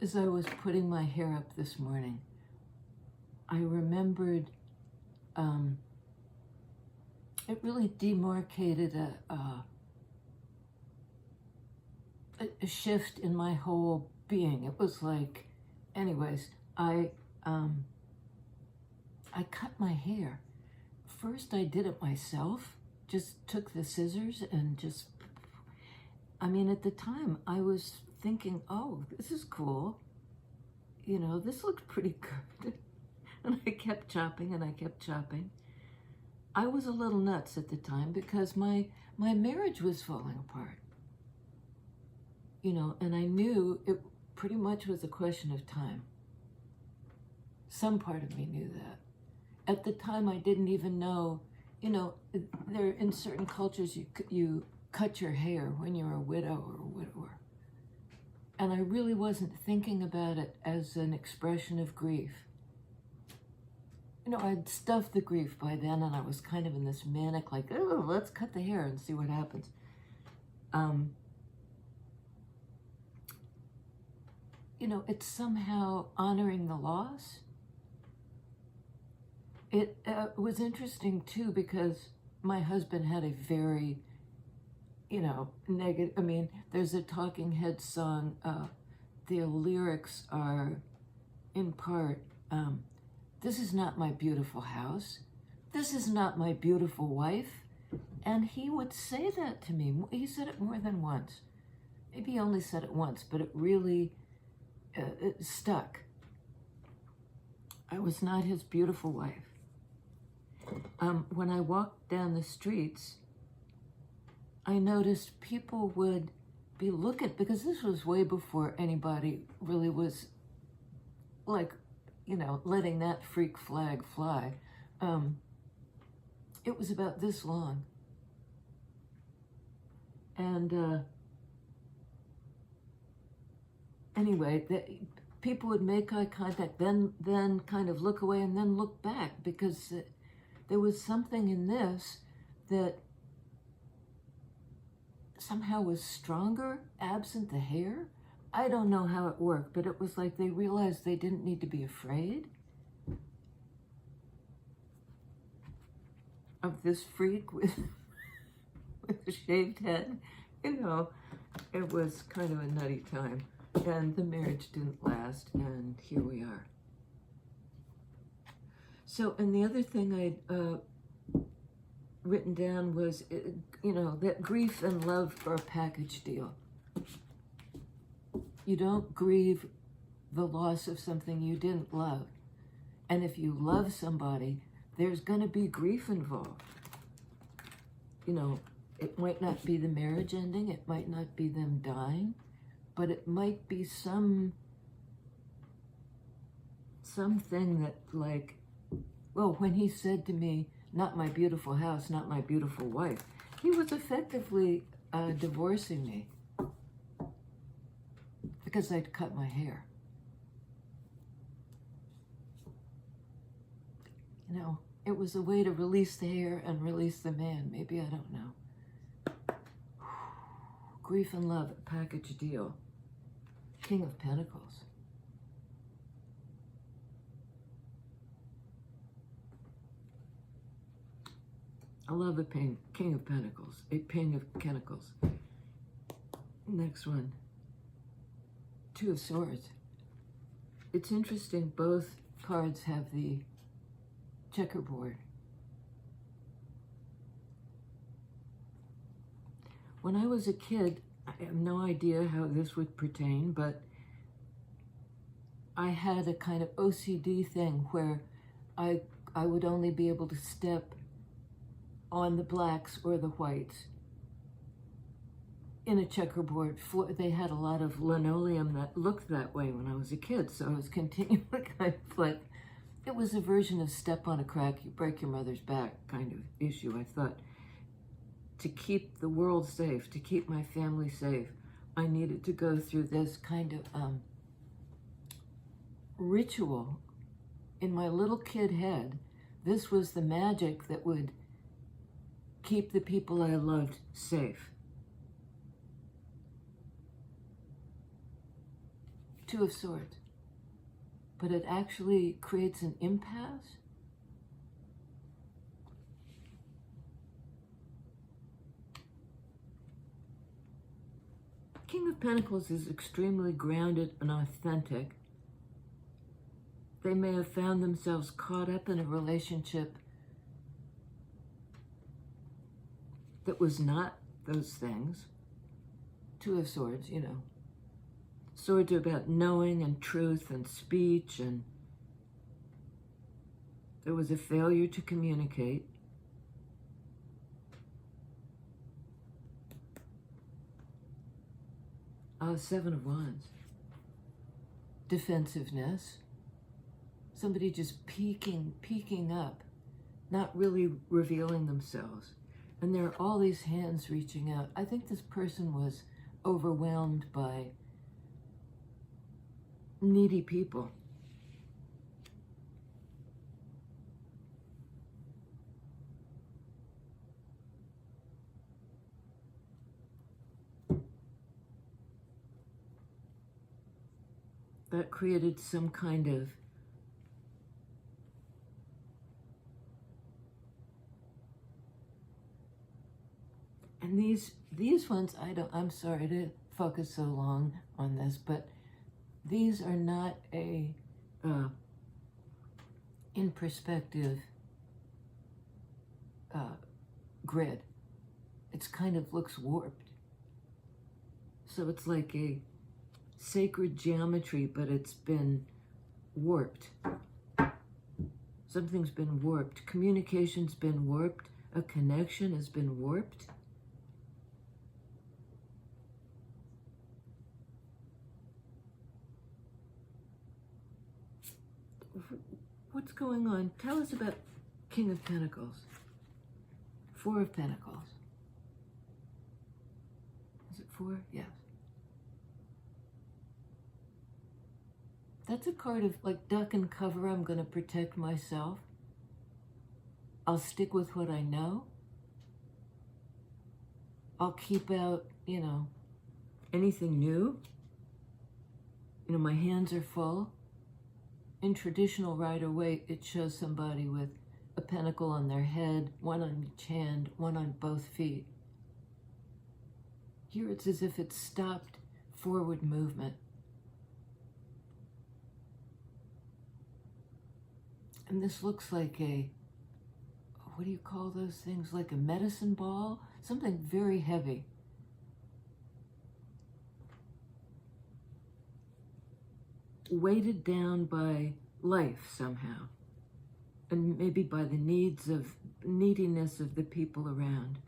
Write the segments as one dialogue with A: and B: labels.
A: As I was putting my hair up this morning, I remembered it really demarcated a shift in my whole being. It was like, anyways, I cut my hair. First, I did it myself. Just took the scissors and just, I mean, at the time, I was thinking, oh, this is cool. You know, this looks pretty good. And I kept chopping and I kept chopping. I was a little nuts at the time because my marriage was falling apart. You know, and I knew it pretty much was a question of time. Some part of me knew that. At the time, I didn't even know, you know, there in certain cultures, you cut your hair when you're a widow or a widower. And I really wasn't thinking about it as an expression of grief. You know, I'd stuffed the grief by then, and I was kind of in this manic, like, oh, let's cut the hair and see what happens. You know, it's somehow honoring the loss. It was interesting, too, because my husband had a very, you know, negative, I mean, there's a Talking Heads song, the lyrics are, in part, this is not my beautiful house. This is not my beautiful wife. And he would say that to me. He said it more than once. Maybe he only said it once, but it really it stuck. I was not his beautiful wife. When I walked down the streets, I noticed people would be looking, because this was way before anybody really was like, you know, letting that freak flag fly. It was about this long. And anyway, people would make eye contact, then kind of look away and then look back, because there was something in this that somehow was stronger, absent the hair. I don't know how it worked, but it was like they realized they didn't need to be afraid of this freak with a shaved head. You know, it was kind of a nutty time. And the marriage didn't last, and here we are. So, and the other thing I'd written down was, you know, that grief and love are a package deal. You don't grieve the loss of something you didn't love. And if you love somebody, there's going to be grief involved. You know, it might not be the marriage ending, it might not be them dying, but it might be something that, like, well, when he said to me, not my beautiful house, not my beautiful wife, he was effectively divorcing me because I'd cut my hair. You know, it was a way to release the hair and release the man. Maybe, I don't know. Grief and love, a package deal. King of Pentacles. I love a King of Pentacles. A King of Pentacles. Next one. Two of Swords. It's interesting, both cards have the checkerboard. When I was a kid, I have no idea how this would pertain, but I had a kind of OCD thing where I would only be able to step on the blacks or the whites in a checkerboard floor. They had a lot of linoleum that looked that way when I was a kid, so I was continually kind of like, it was a version of step on a crack, you break your mother's back kind of issue. I thought, to keep the world safe, to keep my family safe, I needed to go through this kind of ritual. In my little kid head, this was the magic that would keep the people I loved safe. Two of Swords. But it actually creates an impasse. King of Pentacles is extremely grounded and authentic. They may have found themselves caught up in a relationship that was not those things. Two of Swords, you know. Swords are about knowing and truth and speech, and there was a failure to communicate. Seven of Wands. Defensiveness. Somebody just peeking up, not really revealing themselves. And there are all these hands reaching out. I think this person was overwhelmed by needy people. That created some kind of and these ones, I'm sorry to focus so long on this, but these are not a in perspective grid. It's kind of looks warped. So it's like a sacred geometry, but it's been warped. Something's been warped. Communication's been warped. A connection has been warped. What's going on? Tell us about King of Pentacles. Four of Pentacles. Is it four? Yes. That's a card of like duck and cover. I'm going to protect myself. I'll stick with what I know. I'll keep out, you know, anything new. You know, my hands are full. In traditional Rider-Waite, it shows somebody with a pentacle on their head, one on each hand, one on both feet. Here it's as if it stopped forward movement. And this looks like a, what do you call those things? Like a medicine ball? Something very heavy. Weighted down by life somehow. And maybe by the neediness of the people around.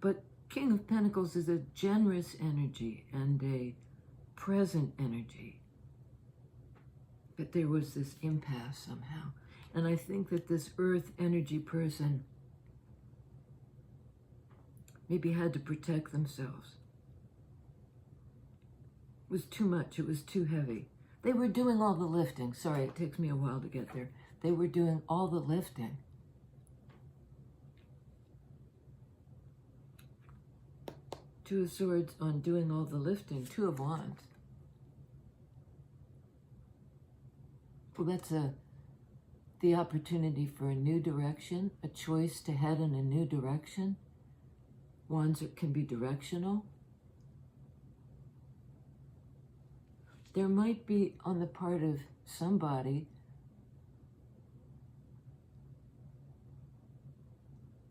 A: But King of Pentacles is a generous energy and a present energy. But there was this impasse somehow. And I think that this earth energy person maybe had to protect themselves. It was too much. It was too heavy. They were doing all the lifting. Sorry, it takes me a while to get there. They were doing all the lifting. Two of Swords on doing all the lifting. Two of Wands. Well, that's the opportunity for a new direction, a choice to head in a new direction. Wands can be directional. There might be, on the part of somebody,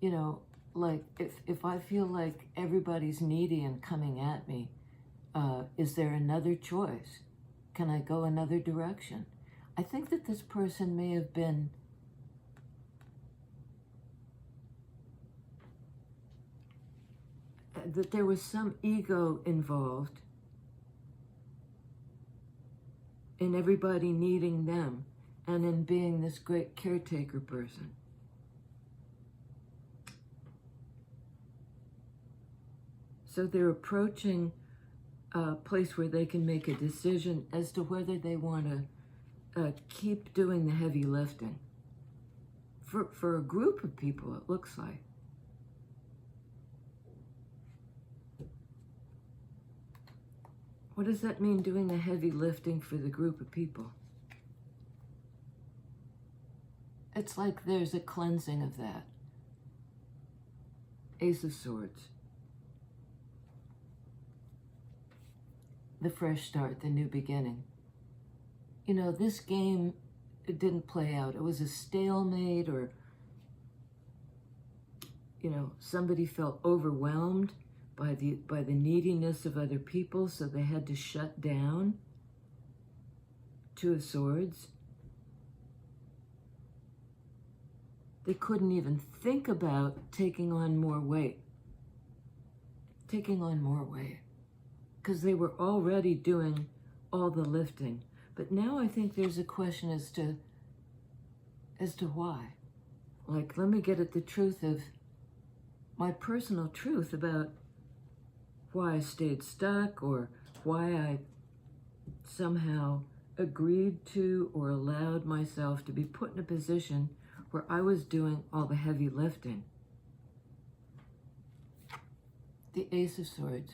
A: you know, like if I feel like everybody's needy and coming at me, is there another choice? Can I go another direction? I think that this person may have been that there was some ego involved in everybody needing them and in being this great caretaker person. So they're approaching a place where they can make a decision as to whether they want to keep doing the heavy lifting. For a group of people, it looks like. What does that mean, doing the heavy lifting for the group of people? It's like there's a cleansing of that. Ace of Swords. The fresh start, the new beginning. You know, this game, it didn't play out. It was a stalemate, or, you know, somebody felt overwhelmed by the neediness of other people, so they had to shut down. Two of Swords. They couldn't even think about taking on more weight. Taking on more weight. Because they were already doing all the lifting. But now I think there's a question as to why. Like, let me get at the truth of my personal truth about why I stayed stuck, or why I somehow agreed to or allowed myself to be put in a position where I was doing all the heavy lifting. The Ace of Swords,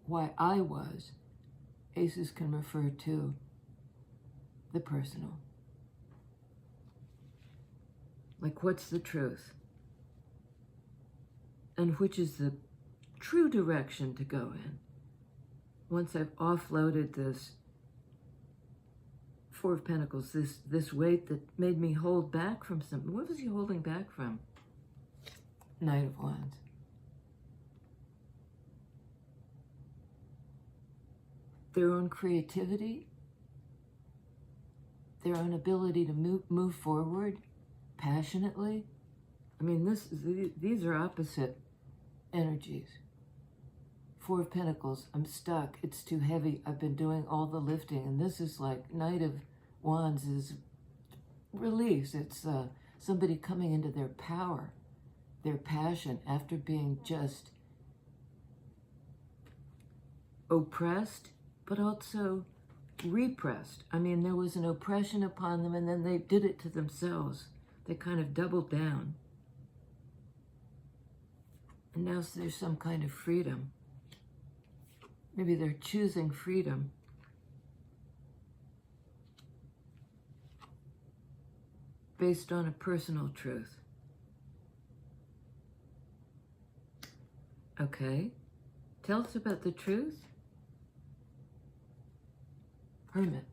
A: why I was. Aces can refer to the personal. Like, what's the truth? And which is the true direction to go in? Once I've offloaded this Four of Pentacles, this weight that made me hold back from something. What was he holding back from? Knight of Wands. Their own creativity, their own ability to move forward passionately. I mean, these are opposite energies. Four of Pentacles, I'm stuck, it's too heavy, I've been doing all the lifting, and this is like Knight of Wands is release. It's somebody coming into their power, their passion, after being just oppressed, but also repressed. I mean, there was an oppression upon them, and then they did it to themselves. They kind of doubled down. And now there's some kind of freedom. Maybe they're choosing freedom. Based on a personal truth. Okay. Tell us about the truth. Hermit.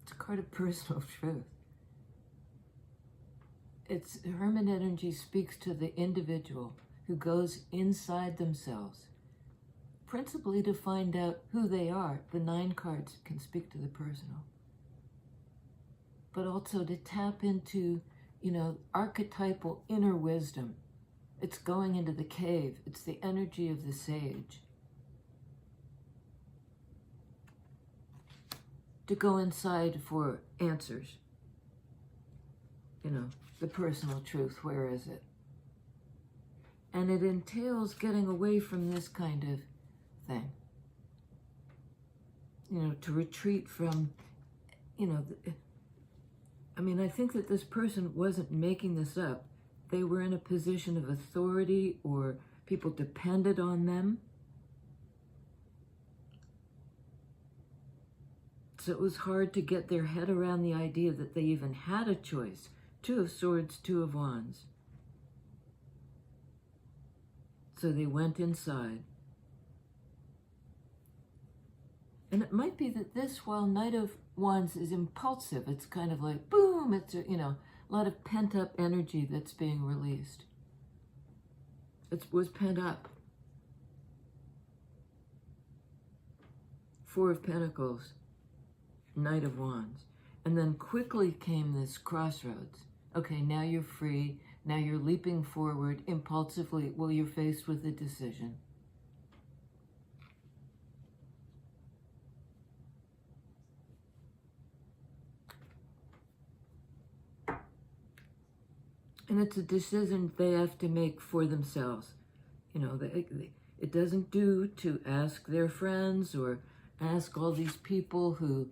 A: It's a card of personal truth. It's Hermit energy speaks to the individual who goes inside themselves, principally to find out who they are. The 9 cards can speak to the personal, but also to tap into, you know, archetypal inner wisdom. It's going into the cave. It's the energy of the sage. To go inside for answers. You know, the personal truth, where is it? And it entails getting away from this kind of thing. You know, to retreat from, you know, I mean, I think that this person wasn't making this up. They were in a position of authority, or people depended on them. So it was hard to get their head around the idea that they even had a choice. 2 of Swords, 2 of Wands. So they went inside. And it might be that this, while Knight of Wands is impulsive, it's kind of like, boom, it's, you know, a lot of pent-up energy that's being released. It was pent up. 4 of Pentacles, Knight of Wands. And then quickly came this crossroads. Okay, now you're free. Now you're leaping forward impulsively. Well, you're faced with a decision. And it's a decision they have to make for themselves. You know, it doesn't do to ask their friends or ask all these people who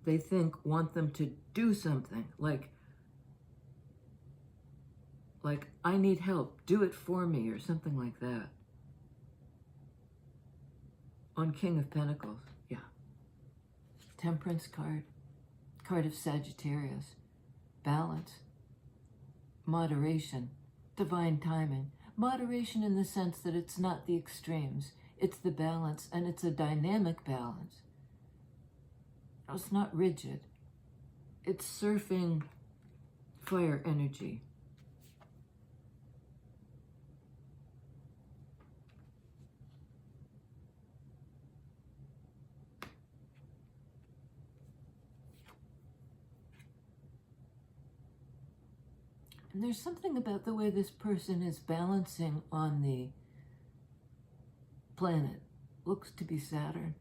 A: they think want them to do something. Like, Like, I need help, do it for me, or something like that. On King of Pentacles, yeah. Temperance card, card of Sagittarius, balance, moderation, divine timing. Moderation in the sense that it's not the extremes, it's the balance, and it's a dynamic balance. It's not rigid. It's surfing fire energy. And there's something about the way this person is balancing on the planet. Looks to be Saturn.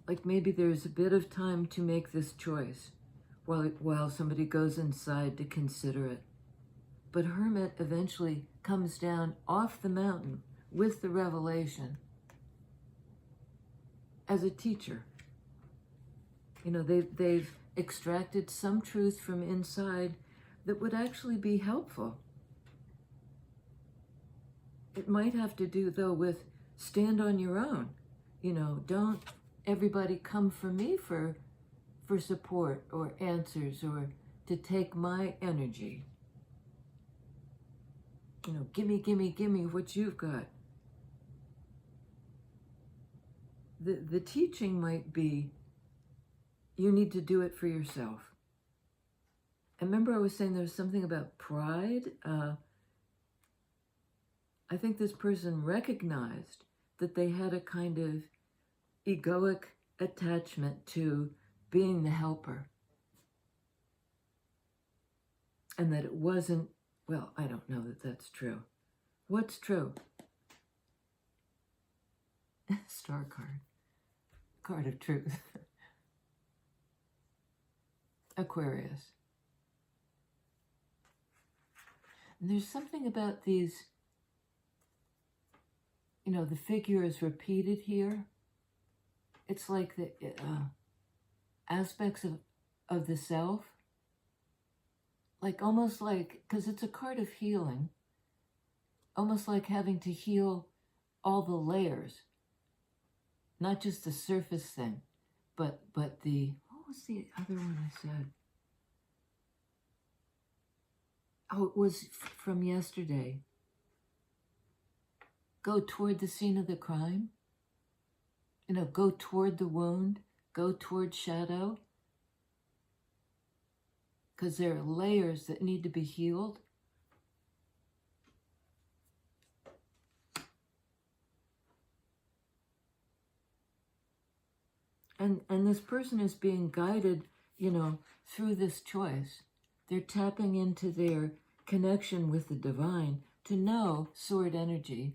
A: Like maybe there's a bit of time to make this choice while somebody goes inside to consider it. But Hermit eventually comes down off the mountain with the revelation as a teacher. You know, they've extracted some truth from inside that would actually be helpful. It might have to do, though, with stand on your own. You know, don't everybody come for me for support or answers or to take my energy. You know, gimme, gimme, gimme what you've got. The teaching might be, you need to do it for yourself. I remember I was saying there was something about pride. I think this person recognized that they had a kind of egoic attachment to being the helper. And that it wasn't, well, I don't know that that's true. What's true? Star card. Card of truth. Aquarius. And there's something about these, you know, the figure is repeated here. It's like the aspects of the self. Like almost like, because it's a card of healing, almost like having to heal all the layers. Not just the surface thing, but the, what was the other one I said? Oh, it was from yesterday. Go toward the scene of the crime. You know, go toward the wound. Go toward shadow. Because there are layers that need to be healed. And this person is being guided, you know, through this choice. They're tapping into their connection with the divine to know sword energy.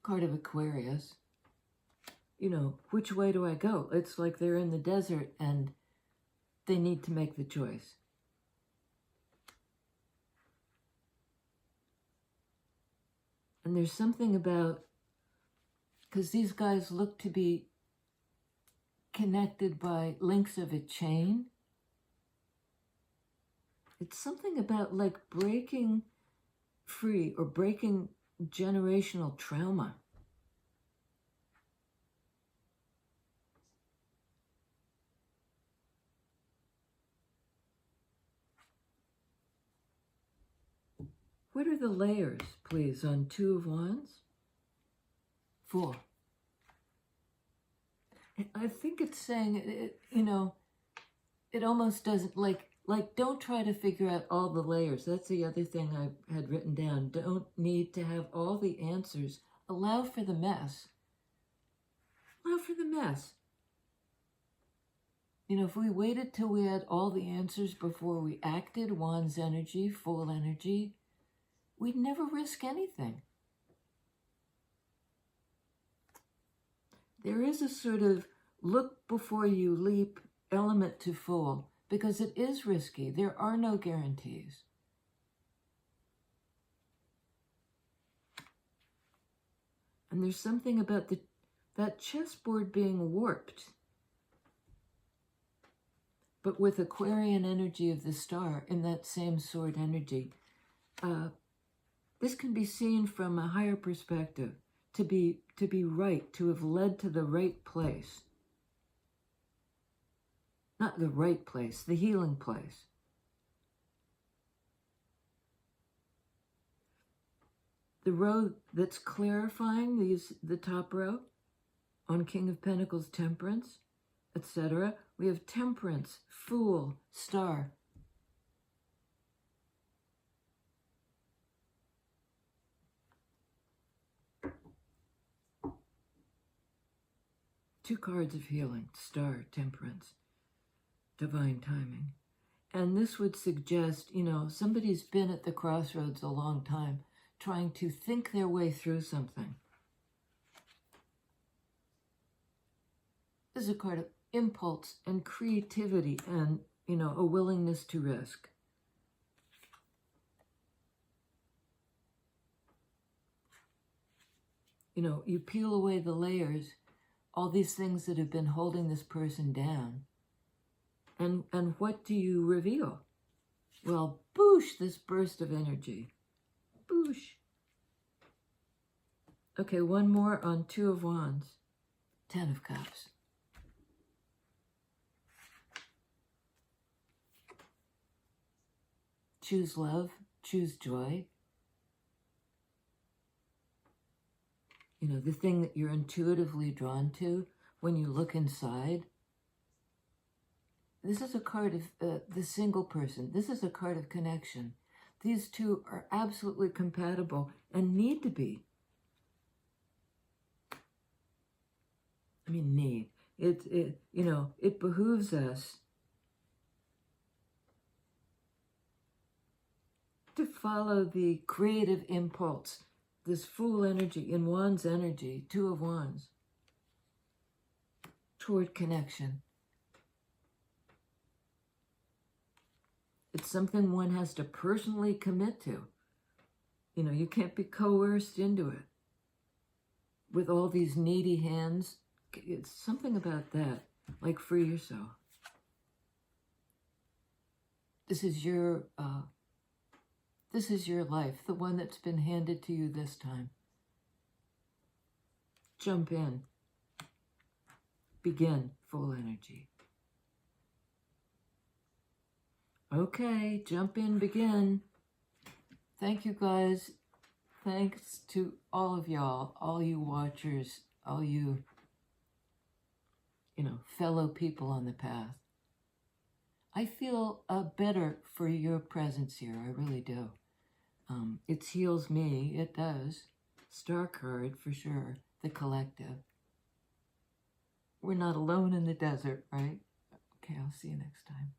A: Card of Aquarius. You know, which way do I go? It's like they're in the desert and they need to make the choice. And there's something about, because these guys look to be connected by links of a chain. It's something about like breaking free or breaking generational trauma. What are the layers, please, on Two of Wands? 4. I think it's saying, you know, it almost doesn't, like don't try to figure out all the layers. That's the other thing I had written down. Don't need to have all the answers. Allow for the mess. Allow for the mess. You know, if we waited till we had all the answers before we acted, Wands energy, full energy, we'd never risk anything. There is a sort of look before you leap element to full, because it is risky. There are no guarantees. And there's something about that chessboard being warped. but with Aquarian energy of the star in that same sword energy, this can be seen from a higher perspective, to be right, to have led to the right place. Not the right place, the healing place. The row that's clarifying, the top row, on King of Pentacles, Temperance, etc. We have Temperance, Fool, Star. Two cards of healing, Star, Temperance, Divine Timing. And this would suggest, somebody's been at the crossroads a long time, trying to think their way through something. This is a card of impulse and creativity and, a willingness to risk. You peel away the layers, all these things that have been holding this person down. And what do you reveal? Well, boosh, this burst of energy. Boosh. Okay, one more on Two of Wands. 10 of Cups. Choose love, choose joy. The thing that you're intuitively drawn to when you look inside. This is a card of the single person. This is a card of connection. These two are absolutely compatible and need to be. I mean, need. It behooves us to follow the creative impulse, this Fool energy in Wands energy, Two of Wands, toward connection. It's something one has to personally commit to. You can't be coerced into it with all these needy hands. It's something about that, like free yourself. This is your life, the one that's been handed to you this time. Jump in. Begin. Full energy. Okay, jump in, begin. Thank you, guys. Thanks to all of y'all, all you watchers, all you, fellow people on the path. I feel better for your presence here. I really do. It heals me. It does. Star card for sure. The collective. We're not alone in the desert, right? Okay, I'll see you next time.